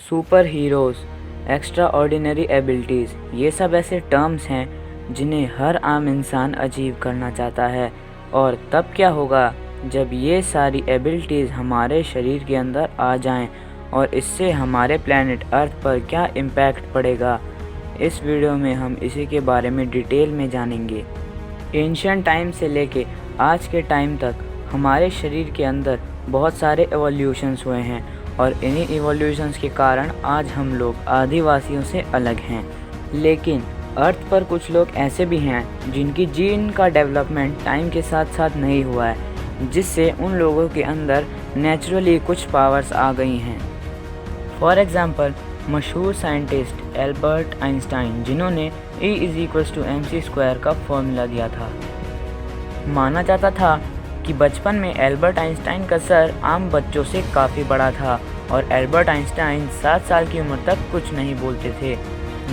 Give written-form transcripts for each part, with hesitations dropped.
Super heroes, extra ordinary abilities, ये सब ऐसे टर्म्स हैं जिन्हें हर आम इंसान अचीव करना चाहता है। और तब क्या होगा जब ये सारी एबिलिटीज़ हमारे शरीर के अंदर आ जाएं और इससे हमारे प्लैनेट अर्थ पर क्या इम्पैक्ट पड़ेगा। इस वीडियो में हम इसी के बारे में डिटेल में जानेंगे। एंशिएंट टाइम से लेके आज के टाइम तक हमारे शरीर के अंदर बहुत सारे एवोल्यूशंस हुए हैं और इन्हीं इवोल्यूशंस के कारण आज हम लोग आदिवासियों से अलग हैं। लेकिन अर्थ पर कुछ लोग ऐसे भी हैं जिनकी जीन का डेवलपमेंट टाइम के साथ साथ नहीं हुआ है, जिससे उन लोगों के अंदर नेचुरली कुछ पावर्स आ गई हैं। फॉर एग्ज़ाम्पल, मशहूर साइंटिस्ट एल्बर्ट आइंस्टाइन, जिन्होंने E=mc² का फॉर्मूला दिया था। माना जाता था कि बचपन में एल्बर्ट आइंस्टाइन का सर आम बच्चों से काफ़ी बड़ा था और एल्बर्ट आइंस्टाइन 7 साल की उम्र तक कुछ नहीं बोलते थे।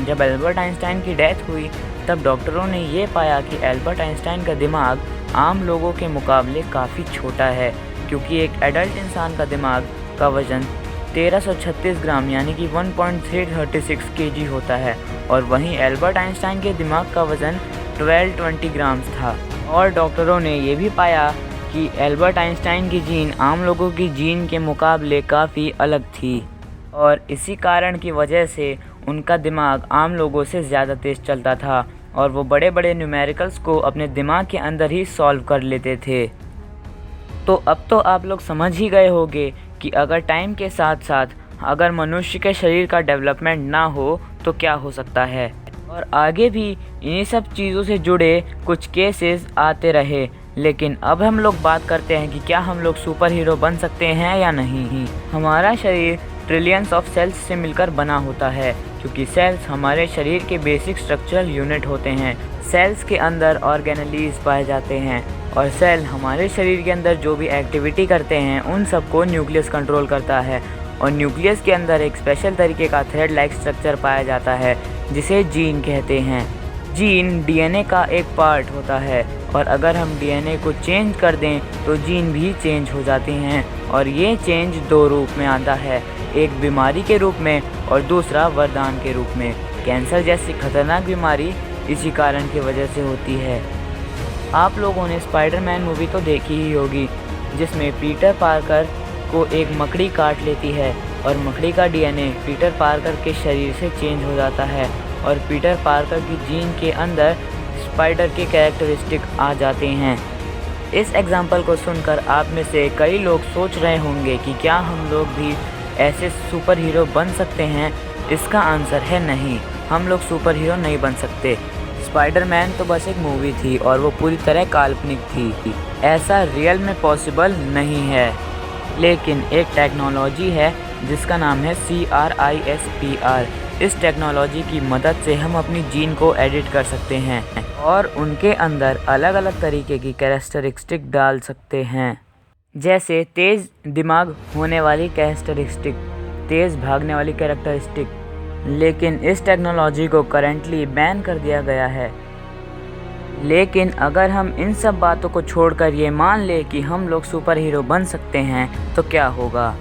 जब एल्बर्ट आइंस्टाइन की डेथ हुई तब डॉक्टरों ने ये पाया कि एल्बर्ट आइंस्टाइन का दिमाग आम लोगों के मुकाबले काफ़ी छोटा है, क्योंकि एक एडल्ट इंसान का दिमाग का वज़न 1336 ग्राम यानी कि 1.336 kg होता है और वहीं एल्बर्ट आइंस्टाइन के दिमाग का वज़न 1220 ग्राम्स था। और डॉक्टरों ने ये भी पाया कि एल्बर्ट आइंस्टाइन की जीन आम लोगों की जीन के मुकाबले काफ़ी अलग थी और इसी कारण की वजह से उनका दिमाग आम लोगों से ज़्यादा तेज़ चलता था और वो बड़े बड़े न्यूमेरिकल्स को अपने दिमाग के अंदर ही सॉल्व कर लेते थे। तो अब तो आप लोग समझ ही गए होंगे कि अगर टाइम के साथ साथ अगर मनुष्य के शरीर का डेवलपमेंट ना हो तो क्या हो सकता है। और आगे भी इन्हीं सब चीज़ों से जुड़े कुछ केसेस आते रहे। लेकिन अब हम लोग बात करते हैं कि क्या हम लोग सुपर हीरो बन सकते हैं या नहीं। हमारा शरीर ट्रिलियंस ऑफ सेल्स से मिलकर बना होता है, क्योंकि सेल्स हमारे शरीर के बेसिक स्ट्रक्चरल यूनिट होते हैं। सेल्स के अंदर ऑर्गेनेलीज पाए जाते हैं और सेल हमारे शरीर के अंदर जो भी एक्टिविटी करते हैं उन सबको न्यूक्लियस कंट्रोल करता है। और न्यूक्लियस के अंदर एक स्पेशल तरीके का थ्रेड लाइक स्ट्रक्चर पाया जाता है जिसे जीन कहते हैं। जीन डीएनए का एक पार्ट होता है और अगर हम डीएनए को चेंज कर दें तो जीन भी चेंज हो जाते हैं और ये चेंज दो रूप में आता है, एक बीमारी के रूप में और दूसरा वरदान के रूप में। कैंसर जैसी खतरनाक बीमारी इसी कारण की वजह से होती है। आप लोगों ने स्पाइडरमैन मूवी तो देखी ही होगी, जिसमें पीटर पार्कर को एक मकड़ी काट लेती है और मकड़ी का डीएनए पीटर पार्कर के शरीर से चेंज हो जाता है और पीटर पार्कर की जीन के अंदर स्पाइडर के कैरेक्टरिस्टिक आ जाते हैं। इस एग्जाम्पल को सुनकर आप में से कई लोग सोच रहे होंगे कि क्या हम लोग भी ऐसे सुपर हीरो बन सकते हैं। इसका आंसर है नहीं, हम लोग सुपर हीरो नहीं बन सकते। स्पाइडरमैन तो बस एक मूवी थी और वो पूरी तरह काल्पनिक थी, ऐसा रियल में पॉसिबल नहीं है। लेकिन एक टेक्नोलॉजी है जिसका नाम है CRISPR। इस टेक्नोलॉजी की मदद से हम अपनी जीन को एडिट कर सकते हैं और उनके अंदर अलग अलग तरीके की कैरेक्टरिस्टिक डाल सकते हैं, जैसे तेज़ दिमाग होने वाली कैरेक्टरिस्टिक, तेज़ भागने वाली कैरेक्टरिस्टिक। लेकिन इस टेक्नोलॉजी को करंटली बैन कर दिया गया है। लेकिन अगर हम इन सब बातों को छोड़कर ये मान ले कि हम लोग सुपर हीरो बन सकते हैं तो क्या होगा।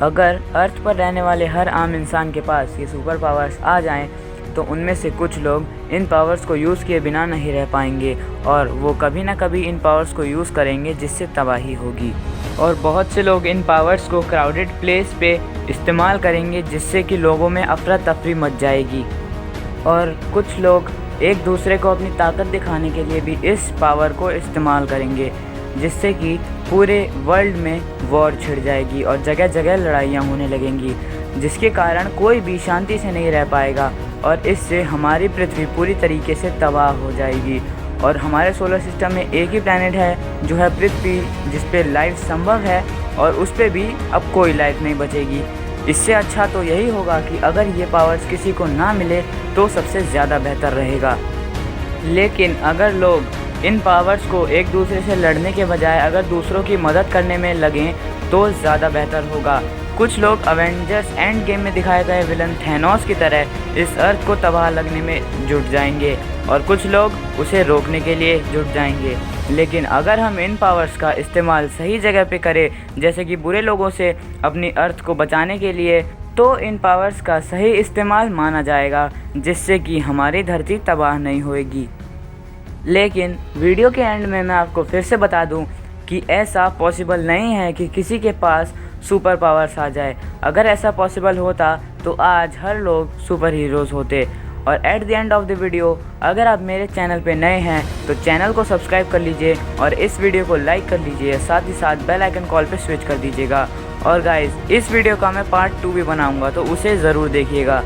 अगर अर्थ पर रहने वाले हर आम इंसान के पास ये सुपर पावर्स आ जाएं तो उनमें से कुछ लोग इन पावर्स को यूज़ किए बिना नहीं रह पाएंगे और वो कभी ना कभी इन पावर्स को यूज़ करेंगे, जिससे तबाही होगी। और बहुत से लोग इन पावर्स को क्राउडेड प्लेस पे इस्तेमाल करेंगे, जिससे कि लोगों में अफरा तफरी मच जाएगी। और कुछ लोग एक दूसरे को अपनी ताकत दिखाने के लिए भी इस पावर को इस्तेमाल करेंगे, जिससे कि पूरे वर्ल्ड में वॉर छिड़ जाएगी और जगह जगह लड़ाइयाँ होने लगेंगी, जिसके कारण कोई भी शांति से नहीं रह पाएगा और इससे हमारी पृथ्वी पूरी तरीके से तबाह हो जाएगी। और हमारे सोलर सिस्टम में एक ही प्लैनेट है जो है पृथ्वी, जिस पे लाइफ संभव है और उस पे भी अब कोई लाइफ नहीं बचेगी। इससे अच्छा तो यही होगा कि अगर ये पावर्स किसी को ना मिले तो सबसे ज़्यादा बेहतर रहेगा। लेकिन अगर लोग इन पावर्स को एक दूसरे से लड़ने के बजाय अगर दूसरों की मदद करने में लगें तो ज़्यादा बेहतर होगा। कुछ लोग अवेंजर्स एंड गेम में दिखाए गए विलन थैनोस की तरह इस अर्थ को तबाह लगने में जुट जाएंगे और कुछ लोग उसे रोकने के लिए जुट जाएंगे। लेकिन अगर हम इन पावर्स का इस्तेमाल सही जगह पे करें, जैसे कि बुरे लोगों से अपनी अर्थ को बचाने के लिए, तो इन पावर्स का सही इस्तेमाल माना जाएगा, जिससे कि हमारी धरती तबाह नहीं होएगी। लेकिन वीडियो के एंड में मैं आपको फिर से बता दूं कि ऐसा पॉसिबल नहीं है कि किसी के पास सुपर पावर्स आ जाए। अगर ऐसा पॉसिबल होता तो आज हर लोग सुपर हीरोज़ होते। और at the end of the video, अगर आप मेरे चैनल पे नए हैं तो चैनल को सब्सक्राइब कर लीजिए और इस वीडियो को लाइक कर लीजिए, साथ ही साथ बेल आइकन कॉल पे स्विच कर दीजिएगा। और गाइस, इस वीडियो का मैं पार्ट 2 भी बनाऊंगा, तो उसे ज़रूर देखिएगा।